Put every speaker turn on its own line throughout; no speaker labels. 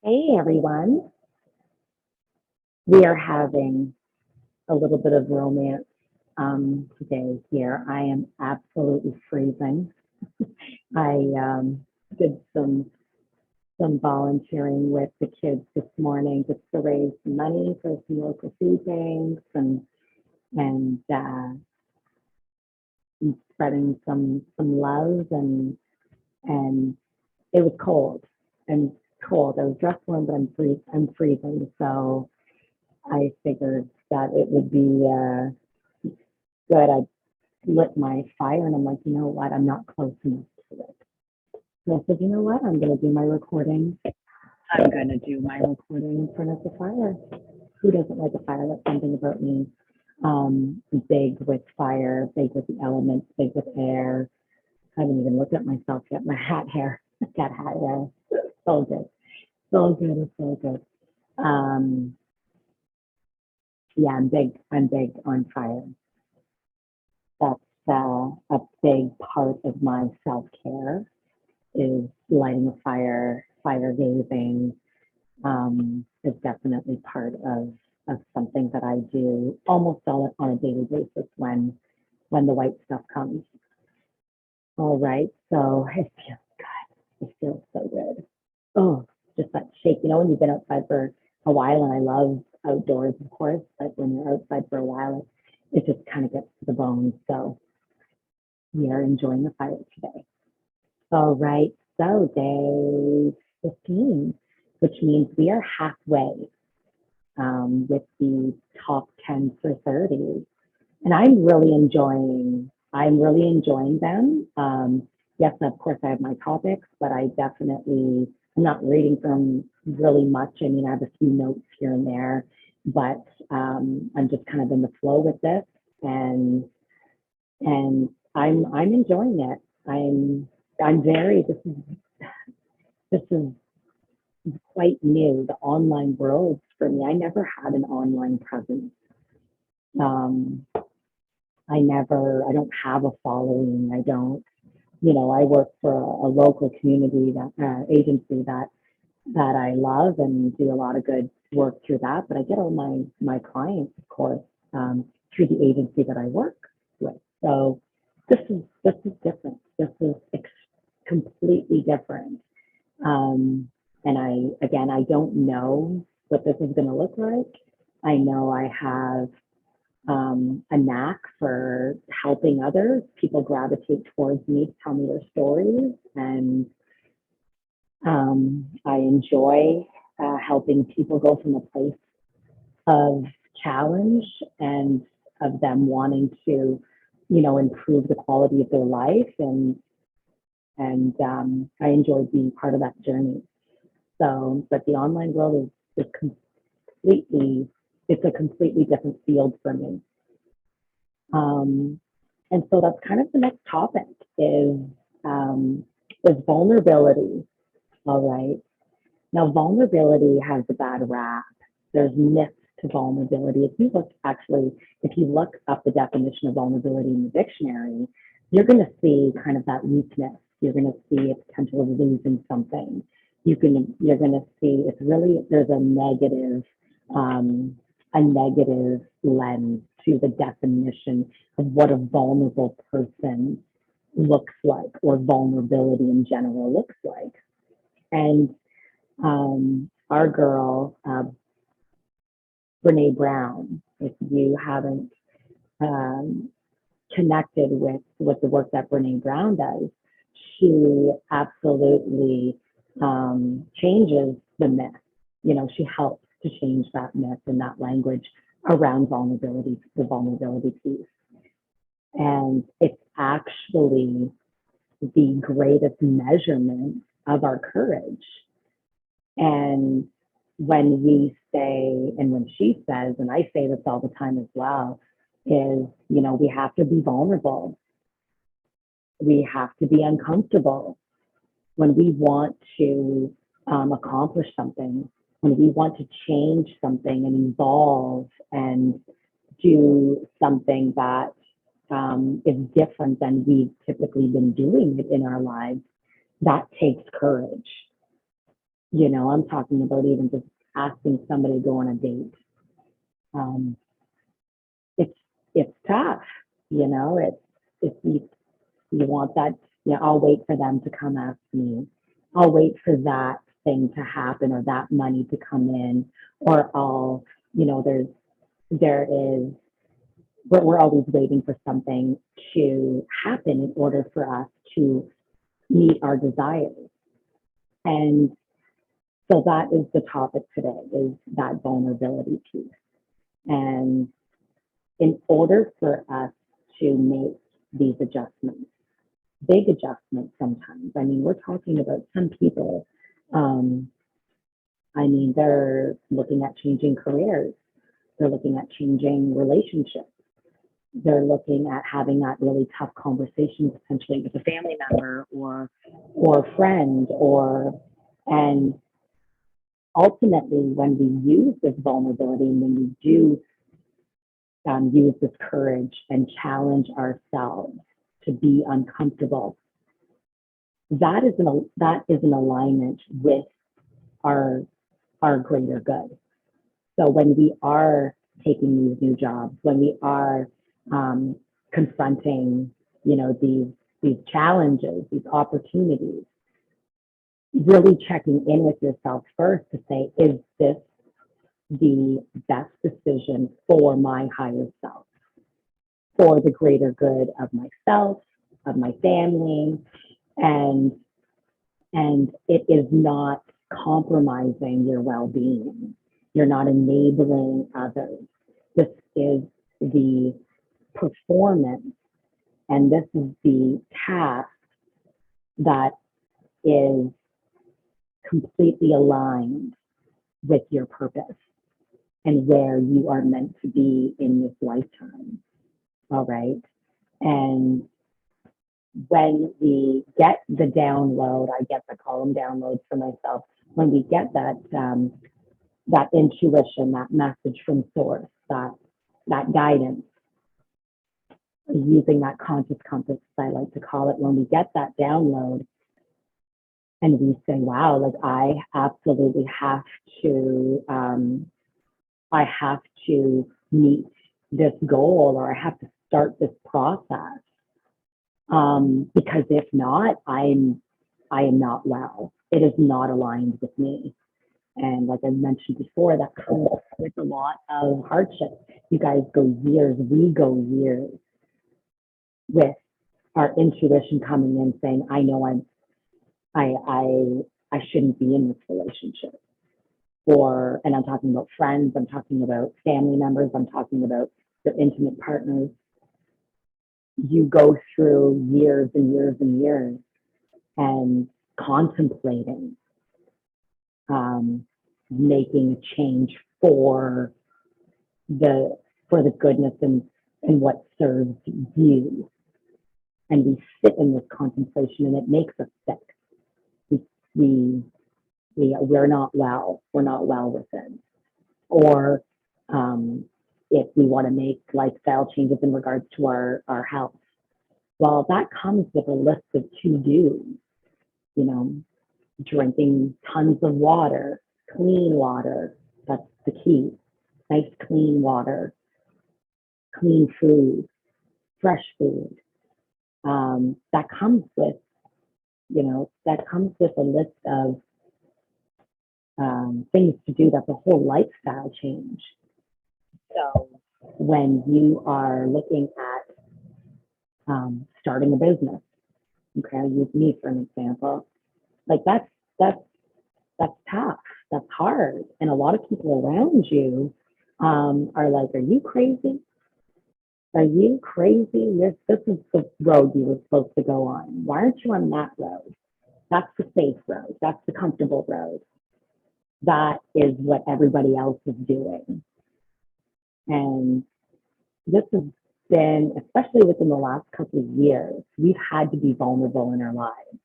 Hey everyone, we are having a little bit of romance today here. I am absolutely freezing. I did some volunteering with the kids this morning just to raise some money for some local food banks and spreading some love and it was cold and cold. I was dressed warm, but I'm freezing. So I figured that it would be good. I lit my fire and I'm like, you know what? I'm not close enough to it. And I said, you know what? I'm going to do my recording. I'm going to do my recording in front of the fire. Who doesn't like a fire? That's something about me. Big with fire, big with the elements, big with air. I haven't even looked at myself yet. My hat hair, got hat hair. So good. So good. It's so good. Um, yeah, I'm big. I'm big on fire. That's a big part of my self care is lighting a fire, fire gazing is definitely part of something that I do almost all on a daily basis when the white stuff comes. All right, so it feels good. It feels so good. Oh, just that shake. You know, when you've been outside for a while, and I love outdoors, of course, but when you're outside for a while, it just kind of gets to the bones. So we are enjoying the fire today. All right, so day 15, which means we are halfway with the top 10 for 30. And I'm really enjoying them. Yes, of course, I have my topics, but I'm not reading from really much. I mean, I have a few notes here and there, but I'm just kind of in the flow with this, and I'm enjoying it. I'm very. This is quite new. The online world for me. I never had an online presence. Um, I don't have a following. I don't, I work for a local community that agency that I love and do a lot of good work through that. But I get all my clients, of course, through the agency that I work with. So this is different. This is completely different. And I don't know what this is going to look like. I know I have a knack for helping others. People gravitate towards me to tell me their stories, and I enjoy helping people go from a place of challenge and of them wanting to, improve the quality of their life, and I enjoy being part of that journey. So, but the online world is completely, it's a completely different field for me. Um, and so that's kind of the next topic is um, is vulnerability. All right. Now, vulnerability has a bad rap. There's myths to vulnerability. If you look up the definition of vulnerability in the dictionary, you're going to see kind of that weakness. You're going to see a potential of losing something. You're going to see it's really there's um, a negative lens to the definition of what a vulnerable person looks like or vulnerability in general looks like. And our girl, Brene Brown, if you haven't um, connected with the work that Brene Brown does, she absolutely changes the myth. She helps to change that myth and that language around vulnerability, the vulnerability piece. And it's actually the greatest measurement of our courage. And when we say, and when she says, and I say this all the time as well, is, we have to be vulnerable. We have to be uncomfortable when we want to accomplish something, when we want to change something and evolve and do something that is different than we've typically been doing it in our lives. That takes courage. You know, I'm talking about even just asking somebody to go on a date. Um, it's it's tough, you know. It's you want that, yeah, I'll wait for them to come ask me. I'll wait for that thing to happen or that money to come in, or I'll, you know, there is, we're always waiting for something to happen in order for us to meet our desires. And so that is the topic today, is that vulnerability piece. And in order for us to make these adjustments, big adjustments sometimes. I mean, we're talking about some people, um, I mean, they're looking at changing careers, they're looking at changing relationships, they're looking at having that really tough conversation potentially with a family member or a friend or, and ultimately when we use this vulnerability and when we do use this courage and challenge ourselves to be uncomfortable, that is an alignment with our our greater good. So when we are taking these new jobs, when we are um, confronting, you know, these challenges, these opportunities, really checking in with yourself first to say, is this the best decision for my higher self, for the greater good of myself, of my family, and it is not compromising your well-being. You're not enabling others. This is the performance and this is the task that is completely aligned with your purpose and where you are meant to be in this lifetime. All right. And when we get the download, I get the column downloads for myself. When we get that intuition, that message from source, that guidance, using that conscious compass, as I like to call it, when we get that download and we say, wow, like I absolutely have to, I have to meet this goal or I have to start this process. Because if not, I am not well. It is not aligned with me. And like I mentioned before, that comes with a lot of hardship. You guys go years, we go years with our intuition coming in saying, I know I shouldn't be in this relationship. Or, and I'm talking about friends, I'm talking about family members, I'm talking about your intimate partners. You go through years and years and years and contemplating making a change for the goodness and what serves you. And we sit in this contemplation and it makes us sick. We, we, we're not well. We're not well within. Or if we want to make lifestyle changes in regards to our health, well, that comes with a list of to-dos, you know, drinking tons of water, clean water, that's the key. Nice clean water, clean food, fresh food. That comes with, you know, that comes with a list of things to do. That's a whole lifestyle change. So when you are looking at starting a business, okay, I'll use me for an example. Like that's that's tough. That's hard, and a lot of people around you are like, "Are you crazy? Are you crazy? This is the road you were supposed to go on. Why aren't you on that road? That's the safe road. That's the comfortable road. That is what everybody else is doing." And this has been, especially within the last couple of years, we've had to be vulnerable in our lives,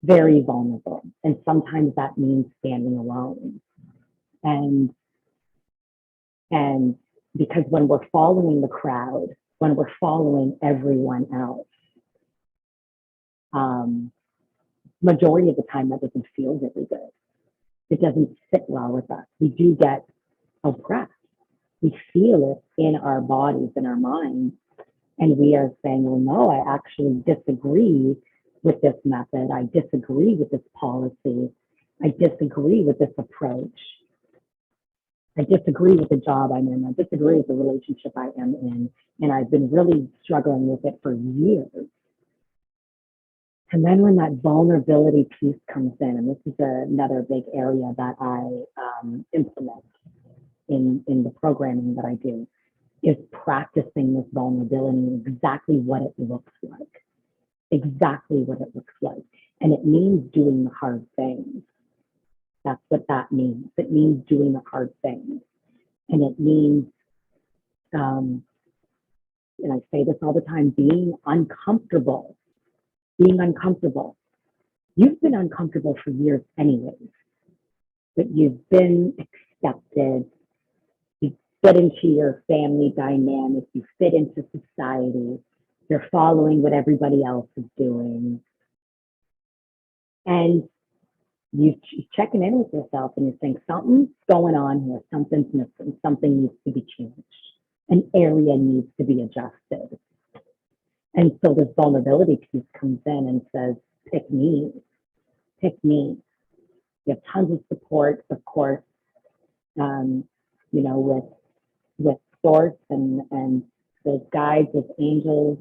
very vulnerable. And sometimes that means standing alone. And and because when we're following the crowd, when we're following everyone else, um, majority of the time that doesn't feel really good. It doesn't sit well with us. We do get oppressed. We feel it in our bodies, in our minds. And we are saying, well, no, I actually disagree with this method. I disagree with this policy. I disagree with this approach. I disagree with the job I'm in. I disagree with the relationship I am in. And I've been really struggling with it for years. And then when that vulnerability piece comes in, and this is another big area that I implement in the programming that I do, is practicing this vulnerability and exactly what it looks like. Exactly what it looks like. And it means doing the hard things. That's what that means. It means doing the hard things. And it means, and I say this all the time, being uncomfortable. Being uncomfortable. You've been uncomfortable for years anyways, but you've been accepted. You fit into your family dynamic. You fit into society. You're following what everybody else is doing. And you're checking in with yourself and you're saying, something's going on here. Something's missing. Something needs to be changed. An area needs to be adjusted. And so this vulnerability piece comes in and says, pick me, pick me. You have tons of support, of course, you know, with source and those guides, those angels,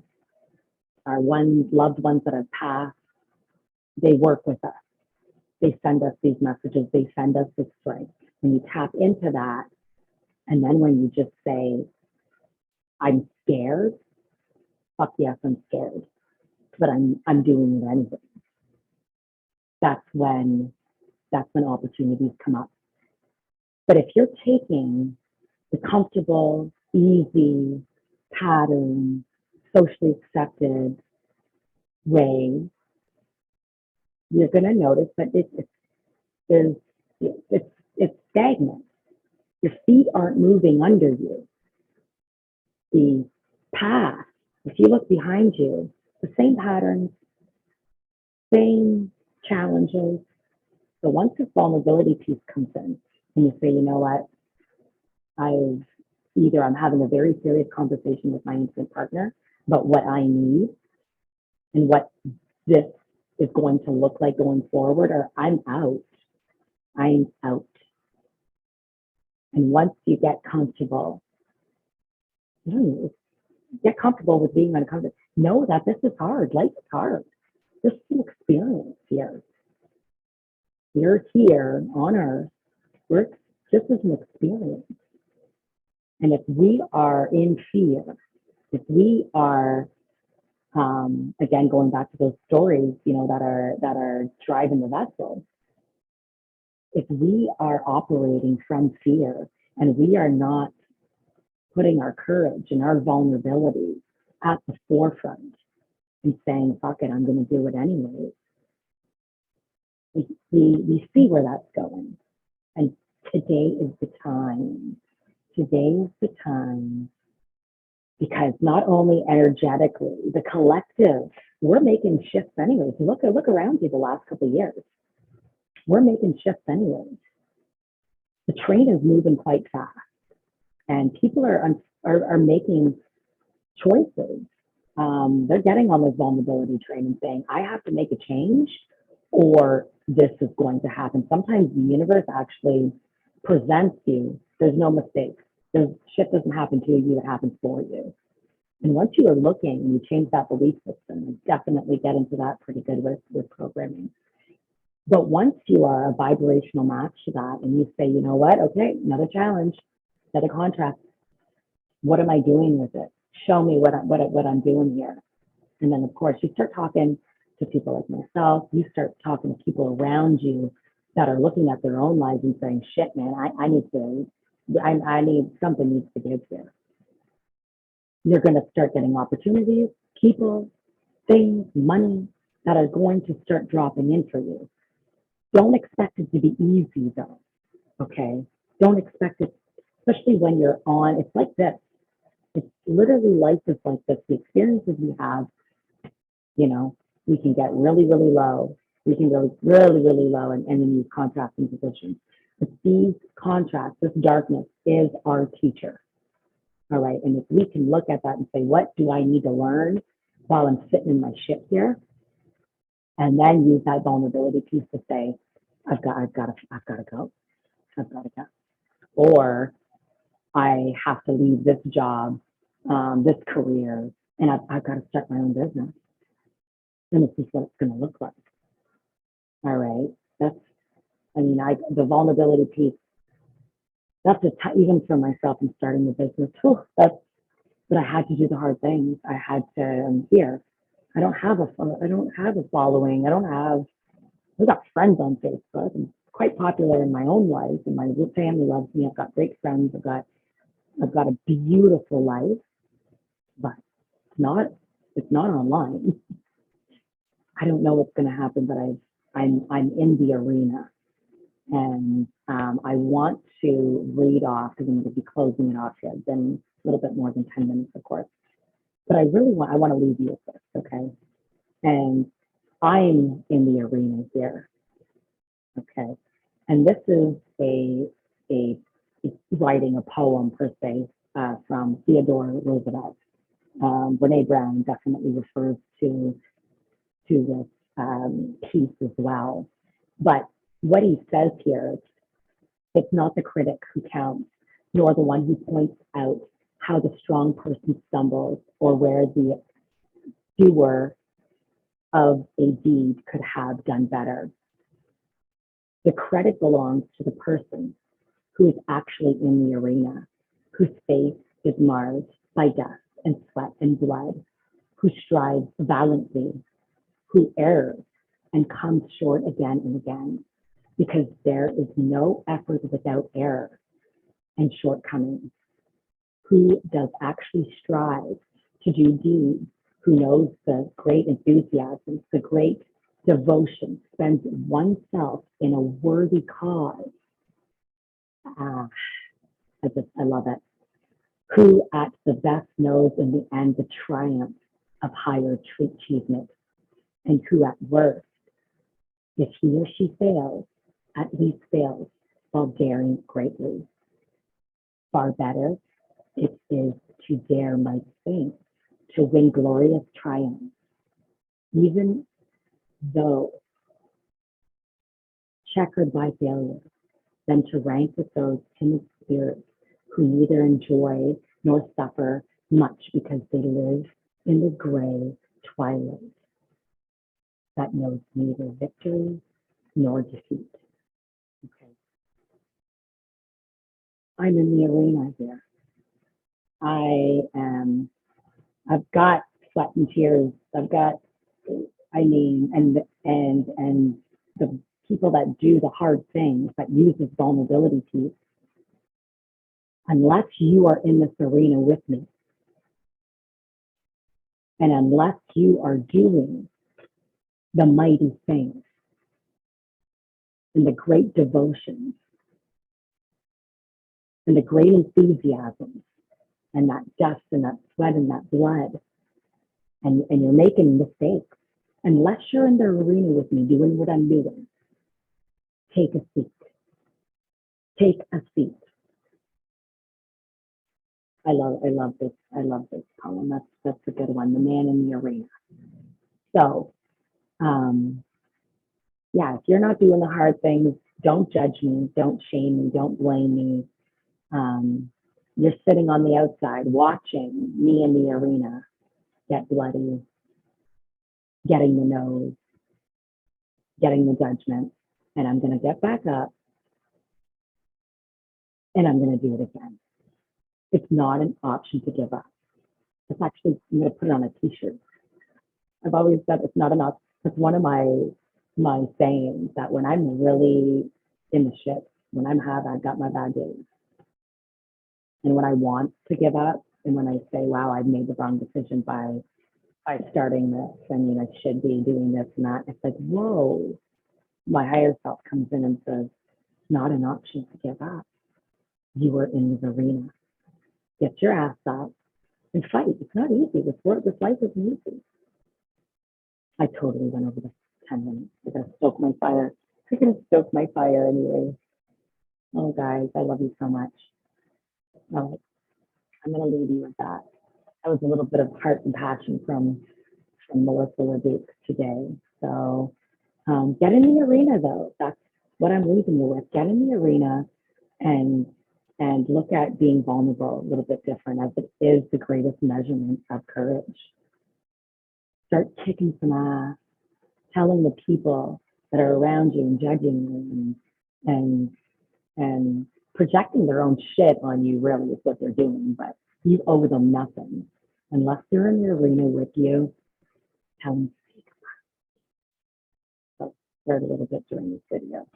our loved ones that have passed. They work with us. They send us these messages. They send us this strength. When you tap into that, and then when you just say, I'm scared, fuck yes, I'm scared, but I'm doing it anyway. That's when opportunities come up. But if you're taking the comfortable, easy, pattern, socially accepted way, you're going to notice that it's stagnant. Your feet aren't moving under you. The path, if you look behind you, the same patterns, same challenges. So once this vulnerability piece comes in and you say, you know what, I'm having a very serious conversation with my intimate partner about what I need and what this is going to look like going forward, or I'm out. I'm out. And once you get comfortable, get comfortable with being uncomfortable. Know that this is hard. Life is hard. This is an experience here. You're here on earth. This is an experience. And if we are in fear, if we are, again, going back to those stories, you know, that are driving the vessel, if we are operating from fear and we are not putting our courage and our vulnerability at the forefront and saying, fuck it, I'm going to do it anyway, we see where that's going. And today is the time. Today is the time, because not only energetically, the collective, we're making shifts anyways. Look around you the last couple of years. We're making shifts anyways. The train is moving quite fast, and people are making choices. They're getting on this vulnerability train and saying, I have to make a change or this is going to happen. Sometimes the universe actually presents you. There's no mistakes. Shit doesn't happen to you, it happens for you. And once you are looking and you change that belief system, and definitely get into that pretty good with programming. But once you are a vibrational match to that and you say, you know what, okay, another challenge, another contract. What am I doing with it? Show me what I'm doing here. And then of course you start talking to people like myself, you start talking to people around you that are looking at their own lives and saying, shit, man, I need something needs to give here. You're going to start getting opportunities, people, things, money that are going to start dropping in for you. Don't expect it to be easy though, okay? Don't expect it, especially when you're on, it's like this. It's literally life is like this. The experiences we have, you know, we can get really, really low We can go really, really low and then use contrasting positions. But these contrasts, this darkness is our teacher. All right. And if we can look at that and say, what do I need to learn while I'm sitting in my ship here? And then use that vulnerability piece to say, I've got to go. I've got to go. Or I have to leave this job, this career, and I've got to start my own business. And this is what it's going to look like. All right. The vulnerability piece, that's even for myself in starting the business. But I had to do the hard things. I had to, I don't have a following. I've got friends on Facebook. I'm quite popular in my own life, and my family loves me. I've got great friends. I've got a beautiful life, but it's not online. I don't know what's going to happen, but I'm in the arena, and I want to read off, because I'm going to be closing it off here. It's been a little bit more than 10 minutes, of course, but I want to leave you with this, okay? And I'm in the arena here, okay? And this is a writing a poem per se from Theodore Roosevelt. Brene Brown definitely refers to this piece as well. But what he says here, it's not the critic who counts, nor the one who points out how the strong person stumbles or where the doer of a deed could have done better. The credit belongs to the person who is actually in the arena, whose face is marred by dust and sweat and blood, who strives valiantly, who errs and comes short again and again, because there is no effort without error and shortcomings, who does actually strive to do deeds, who knows the great enthusiasm, the great devotion, spends oneself in a worthy cause. I love it. Who at the best knows in the end the triumph of higher achievement, and who at worst, if he or she fails, at least fails while daring greatly. Far better it is to dare might faint, to win glorious triumph, even though checkered by failure, than to rank with those timid spirits who neither enjoy nor suffer much because they live in the gray twilight that knows neither victory nor defeat. Okay. I'm in the arena here. I've got sweat and tears. And the people that do the hard things, that use this vulnerability piece, unless you are in this arena with me, and unless you are doing the mighty things and the great devotions and the great enthusiasm and that dust and that sweat and that blood, and you're making mistakes, unless you're in the arena with me doing what I'm doing, take a seat. Take a seat. I love this poem. That's a good one. The Man in the Arena. So, if you're not doing the hard things, don't judge me, don't shame me, don't blame me. You're sitting on the outside watching me in the arena get bloody, getting the nose, getting the judgment, and I'm going to get back up and I'm going to do it again. It's not an option to give up. It's actually, I'm going to put it on a t-shirt. I've always said it's not an option. It's one of my sayings, that when I'm really in the shit, when I've got my bad days, and when I want to give up, and when I say, wow, I've made the wrong decision by starting this, I mean, I should be doing this and that, it's like, whoa, my higher self comes in and says, it's not an option to give up. You are in the arena. Get your ass up and fight. It's not easy. This life isn't easy. I totally went over 10 minutes. I gotta stoke my fire. I gotta stoke my fire anyway. Oh, guys, I love you so much. All right, I'm gonna leave you with that. That was a little bit of heart and passion from Melissa LeDuc today. So get in the arena, though. That's what I'm leaving you with. Get in the arena and look at being vulnerable a little bit different, as it is the greatest measurement of courage. Start kicking some ass, telling the people that are around you and judging you and projecting their own shit on you, really is what they're doing, but you owe them nothing. Unless they're in the arena with you, tell them. So heard a little bit during this video.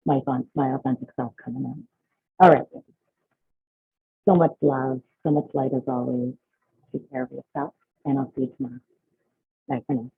My authentic self coming out. All right. So much love, so much light as always. Take care of yourself, and I'll see you tomorrow. Bye for now.